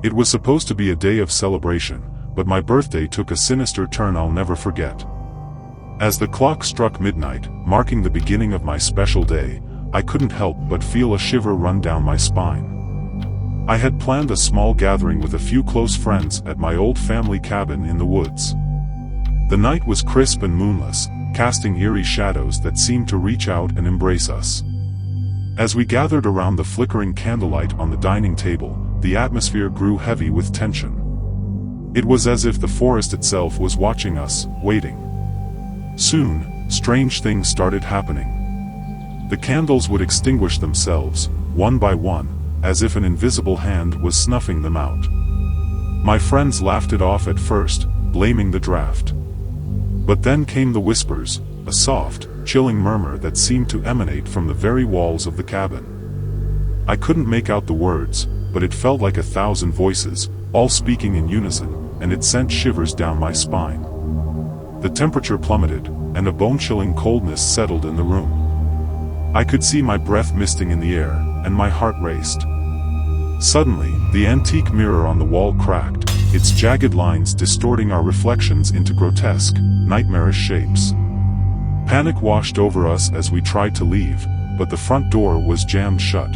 It was supposed to be a day of celebration, but my birthday took a sinister turn I'll never forget. As the clock struck midnight, marking the beginning of my special day, I couldn't help but feel a shiver run down my spine. I had planned a small gathering with a few close friends at my old family cabin in the woods. The night was crisp and moonless, casting eerie shadows that seemed to reach out and embrace us. As we gathered around the flickering candlelight on the dining table, the atmosphere grew heavy with tension. It was as if the forest itself was watching us, waiting. Soon, strange things started happening. The candles would extinguish themselves, one by one, as if an invisible hand was snuffing them out. My friends laughed it off at first, blaming the draft. But then came the whispers, a soft, chilling murmur that seemed to emanate from the very walls of the cabin. I couldn't make out the words, but it felt like 1,000 voices, all speaking in unison, and it sent shivers down my spine. The temperature plummeted, and a bone-chilling coldness settled in the room. I could see my breath misting in the air, and my heart raced. Suddenly, the antique mirror on the wall cracked, its jagged lines distorting our reflections into grotesque, nightmarish shapes. Panic washed over us as we tried to leave, but the front door was jammed shut.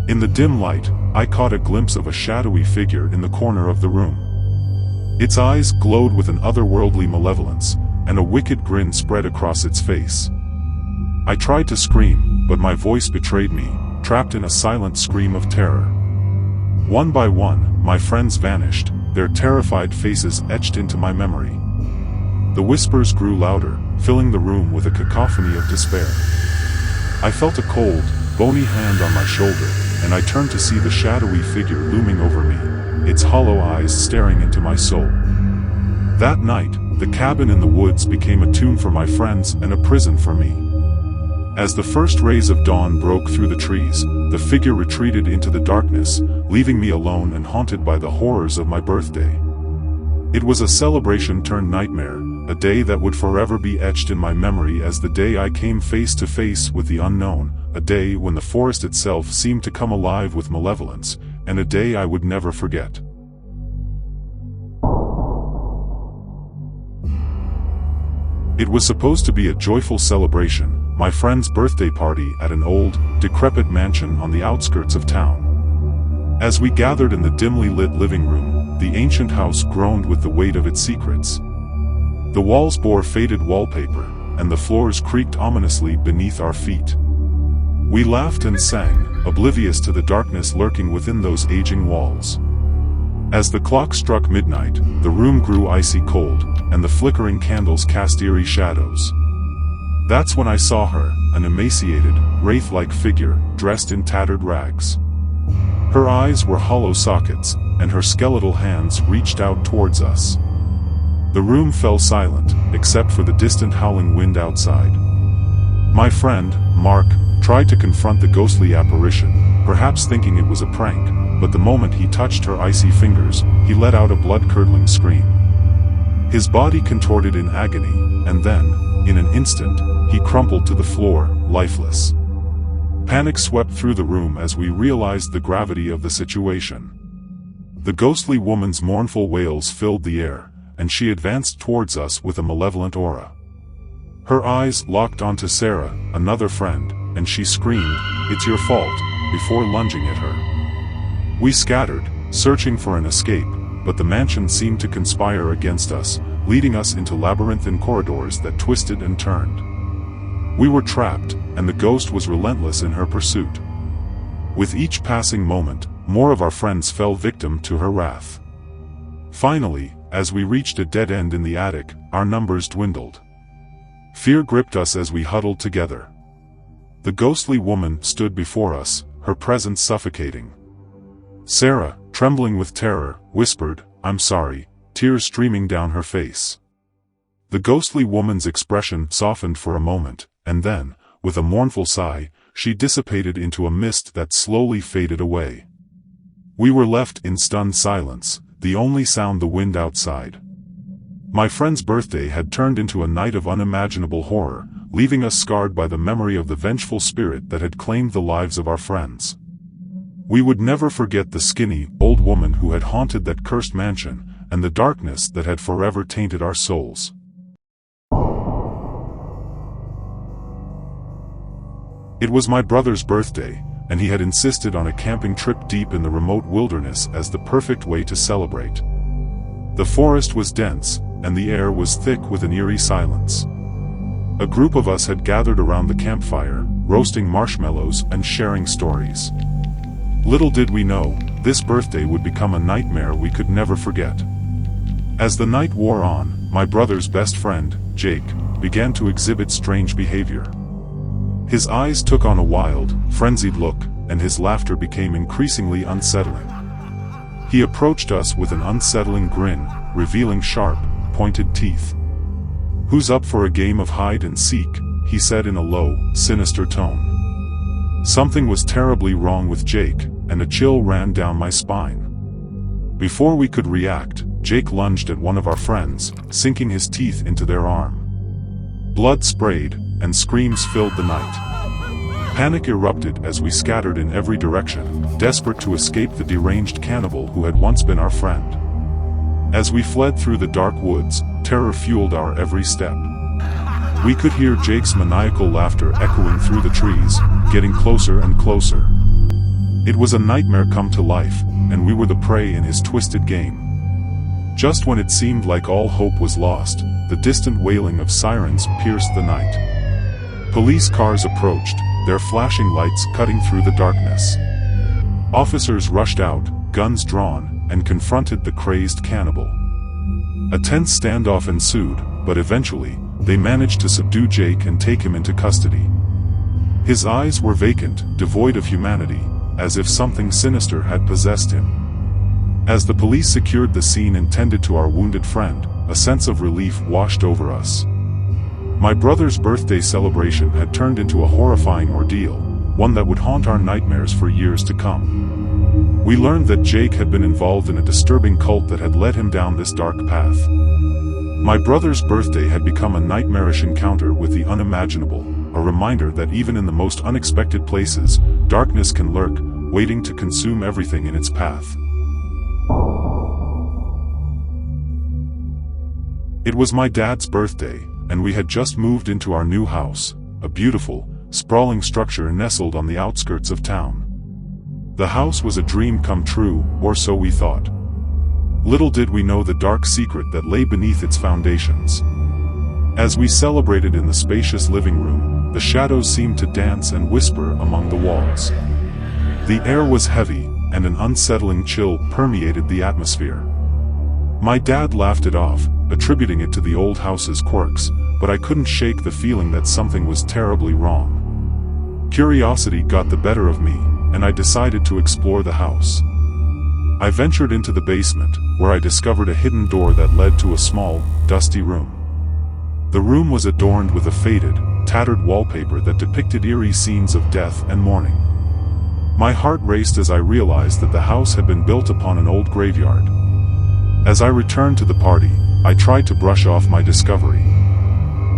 In the dim light, I caught a glimpse of a shadowy figure in the corner of the room. Its eyes glowed with an otherworldly malevolence, and a wicked grin spread across its face. I tried to scream, but my voice betrayed me, trapped in a silent scream of terror. One by one, my friends vanished, their terrified faces etched into my memory. The whispers grew louder, filling the room with a cacophony of despair. I felt a cold, bony hand on my shoulder, and I turned to see the shadowy figure looming over me, its hollow eyes staring into my soul. That night, the cabin in the woods became a tomb for my friends and a prison for me. As the first rays of dawn broke through the trees, the figure retreated into the darkness, leaving me alone and haunted by the horrors of my birthday. It was a celebration turned nightmare, a day that would forever be etched in my memory as the day I came face to face with the unknown, a day when the forest itself seemed to come alive with malevolence, and a day I would never forget. It was supposed to be a joyful celebration, my friend's birthday party at an old, decrepit mansion on the outskirts of town. As we gathered in the dimly lit living room, the ancient house groaned with the weight of its secrets. The walls bore faded wallpaper, and the floors creaked ominously beneath our feet. We laughed and sang, oblivious to the darkness lurking within those aging walls. As the clock struck midnight, the room grew icy cold, and the flickering candles cast eerie shadows. That's when I saw her, an emaciated, wraith-like figure, dressed in tattered rags. Her eyes were hollow sockets, and her skeletal hands reached out towards us. The room fell silent, except for the distant howling wind outside. My friend, Mark, tried to confront the ghostly apparition, perhaps thinking it was a prank, but the moment he touched her icy fingers, he let out a blood-curdling scream. His body contorted in agony, and then, in an instant, he crumpled to the floor, lifeless. Panic swept through the room as we realized the gravity of the situation. The ghostly woman's mournful wails filled the air, and she advanced towards us with a malevolent aura. Her eyes locked onto Sarah, another friend, and she screamed, "It's your fault," before lunging at her. We scattered, searching for an escape, but the mansion seemed to conspire against us, leading us into labyrinthine corridors that twisted and turned. We were trapped, and the ghost was relentless in her pursuit. With each passing moment, more of our friends fell victim to her wrath. Finally, as we reached a dead end in the attic, our numbers dwindled. Fear gripped us as we huddled together. The ghostly woman stood before us, her presence suffocating. Sarah, trembling with terror, whispered, "I'm sorry," tears streaming down her face. The ghostly woman's expression softened for a moment, and then, with a mournful sigh, she dissipated into a mist that slowly faded away. We were left in stunned silence, the only sound the wind outside. My friend's birthday had turned into a night of unimaginable horror, leaving us scarred by the memory of the vengeful spirit that had claimed the lives of our friends. We would never forget the skinny, old woman who had haunted that cursed mansion, and the darkness that had forever tainted our souls. It was my brother's birthday, and he had insisted on a camping trip deep in the remote wilderness as the perfect way to celebrate. The forest was dense, and the air was thick with an eerie silence. A group of us had gathered around the campfire, roasting marshmallows and sharing stories. Little did we know, this birthday would become a nightmare we could never forget. As the night wore on, my brother's best friend, Jake, began to exhibit strange behavior. His eyes took on a wild, frenzied look, and his laughter became increasingly unsettling. He approached us with an unsettling grin, revealing sharp, pointed teeth. "Who's up for a game of hide and seek?" he said in a low, sinister tone. Something was terribly wrong with Jake, and a chill ran down my spine. Before we could react, Jake lunged at one of our friends, sinking his teeth into their arm. Blood sprayed, and screams filled the night. Panic erupted as we scattered in every direction, desperate to escape the deranged cannibal who had once been our friend. As we fled through the dark woods, terror fueled our every step. We could hear Jake's maniacal laughter echoing through the trees, getting closer and closer. It was a nightmare come to life, and we were the prey in his twisted game. Just when it seemed like all hope was lost, the distant wailing of sirens pierced the night. Police cars approached, their flashing lights cutting through the darkness. Officers rushed out, guns drawn, and confronted the crazed cannibal. A tense standoff ensued, but eventually, they managed to subdue Jake and take him into custody. His eyes were vacant, devoid of humanity, as if something sinister had possessed him. As the police secured the scene and tended to our wounded friend, a sense of relief washed over us. My brother's birthday celebration had turned into a horrifying ordeal, one that would haunt our nightmares for years to come. We learned that Jake had been involved in a disturbing cult that had led him down this dark path. My brother's birthday had become a nightmarish encounter with the unimaginable, a reminder that even in the most unexpected places, darkness can lurk, waiting to consume everything in its path. It was my dad's birthday, and we had just moved into our new house, a beautiful, sprawling structure nestled on the outskirts of town. The house was a dream come true, or so we thought. Little did we know the dark secret that lay beneath its foundations. As we celebrated in the spacious living room, the shadows seemed to dance and whisper among the walls. The air was heavy, and an unsettling chill permeated the atmosphere. My dad laughed it off, attributing it to the old house's quirks, but I couldn't shake the feeling that something was terribly wrong. Curiosity got the better of me, and I decided to explore the house. I ventured into the basement, where I discovered a hidden door that led to a small, dusty room. The room was adorned with a faded, tattered wallpaper that depicted eerie scenes of death and mourning. My heart raced as I realized that the house had been built upon an old graveyard. As I returned to the party, I tried to brush off my discovery.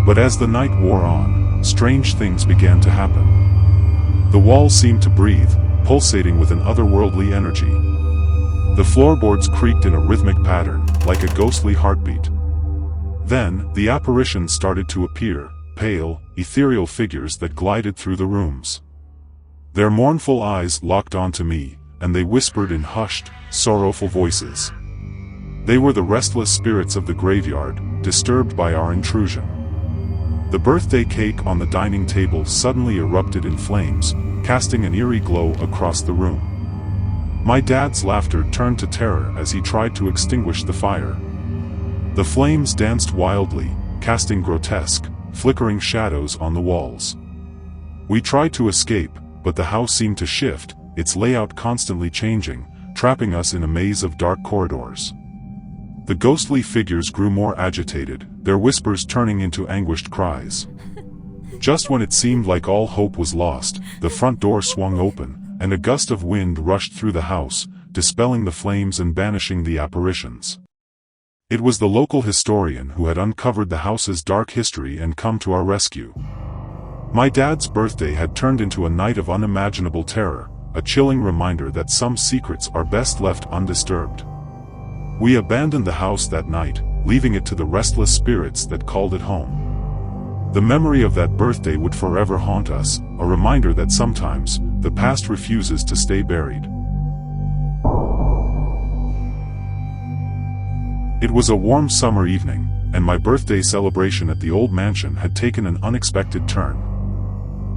But as the night wore on, strange things began to happen. The walls seemed to breathe, pulsating with an otherworldly energy. The floorboards creaked in a rhythmic pattern, like a ghostly heartbeat. Then, the apparitions started to appear, pale, ethereal figures that glided through the rooms. Their mournful eyes locked onto me, and they whispered in hushed, sorrowful voices. They were the restless spirits of the graveyard, disturbed by our intrusion. The birthday cake on the dining table suddenly erupted in flames, casting an eerie glow across the room. My dad's laughter turned to terror as he tried to extinguish the fire. The flames danced wildly, casting grotesque, flickering shadows on the walls. We tried to escape, but the house seemed to shift, its layout constantly changing, trapping us in a maze of dark corridors. The ghostly figures grew more agitated, their whispers turning into anguished cries. Just when it seemed like all hope was lost, the front door swung open, and a gust of wind rushed through the house, dispelling the flames and banishing the apparitions. It was the local historian who had uncovered the house's dark history and come to our rescue. My dad's birthday had turned into a night of unimaginable terror, a chilling reminder that some secrets are best left undisturbed. We abandoned the house that night, leaving it to the restless spirits that called it home. The memory of that birthday would forever haunt us, a reminder that sometimes, the past refuses to stay buried. It was a warm summer evening, and my birthday celebration at the old mansion had taken an unexpected turn.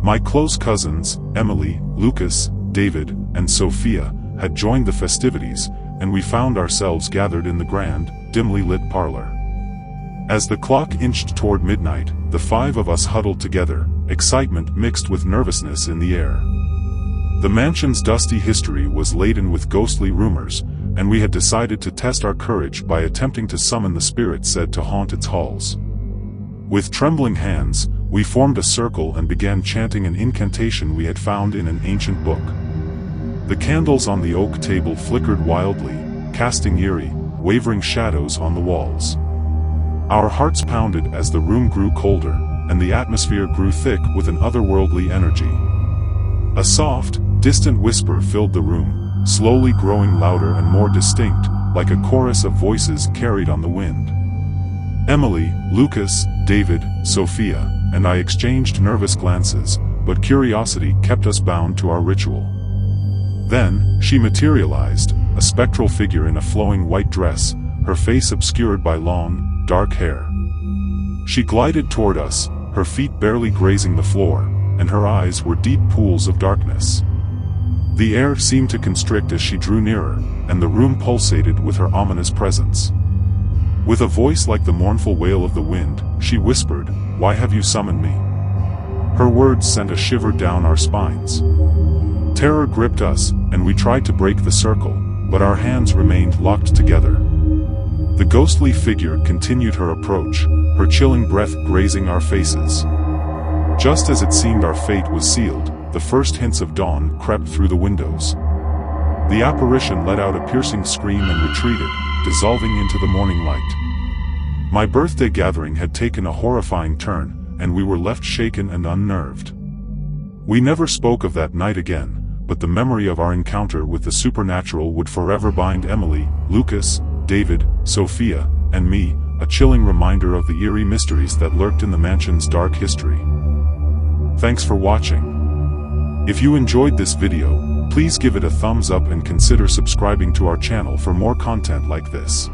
My close cousins, Emily, Lucas, David, and Sophia, had joined the festivities, and we found ourselves gathered in the grand, dimly lit parlor. As the clock inched toward midnight, the five of us huddled together, excitement mixed with nervousness in the air. The mansion's dusty history was laden with ghostly rumors, and we had decided to test our courage by attempting to summon the spirits said to haunt its halls. With trembling hands, we formed a circle and began chanting an incantation we had found in an ancient book. The candles on the oak table flickered wildly, casting eerie, wavering shadows on the walls. Our hearts pounded as the room grew colder, and the atmosphere grew thick with an otherworldly energy. A soft, distant whisper filled the room, slowly growing louder and more distinct, like a chorus of voices carried on the wind. Emily, Lucas, David, Sophia, and I exchanged nervous glances, but curiosity kept us bound to our ritual. Then, she materialized, a spectral figure in a flowing white dress, her face obscured by long, dark hair. She glided toward us, her feet barely grazing the floor, and her eyes were deep pools of darkness. The air seemed to constrict as she drew nearer, and the room pulsated with her ominous presence. With a voice like the mournful wail of the wind, she whispered, "Why have you summoned me?" Her words sent a shiver down our spines. Terror gripped us, and we tried to break the circle, but our hands remained locked together. The ghostly figure continued her approach, her chilling breath grazing our faces. Just as it seemed our fate was sealed, the first hints of dawn crept through the windows. The apparition let out a piercing scream and retreated, dissolving into the morning light. My birthday gathering had taken a horrifying turn, and we were left shaken and unnerved. We never spoke of that night again, but the memory of our encounter with the supernatural would forever bind Emily, Lucas, David, Sophia, and me, a chilling reminder of the eerie mysteries that lurked in the mansion's dark history. Thanks for watching. If you enjoyed this video, please give it a thumbs up and consider subscribing to our channel for more content like this.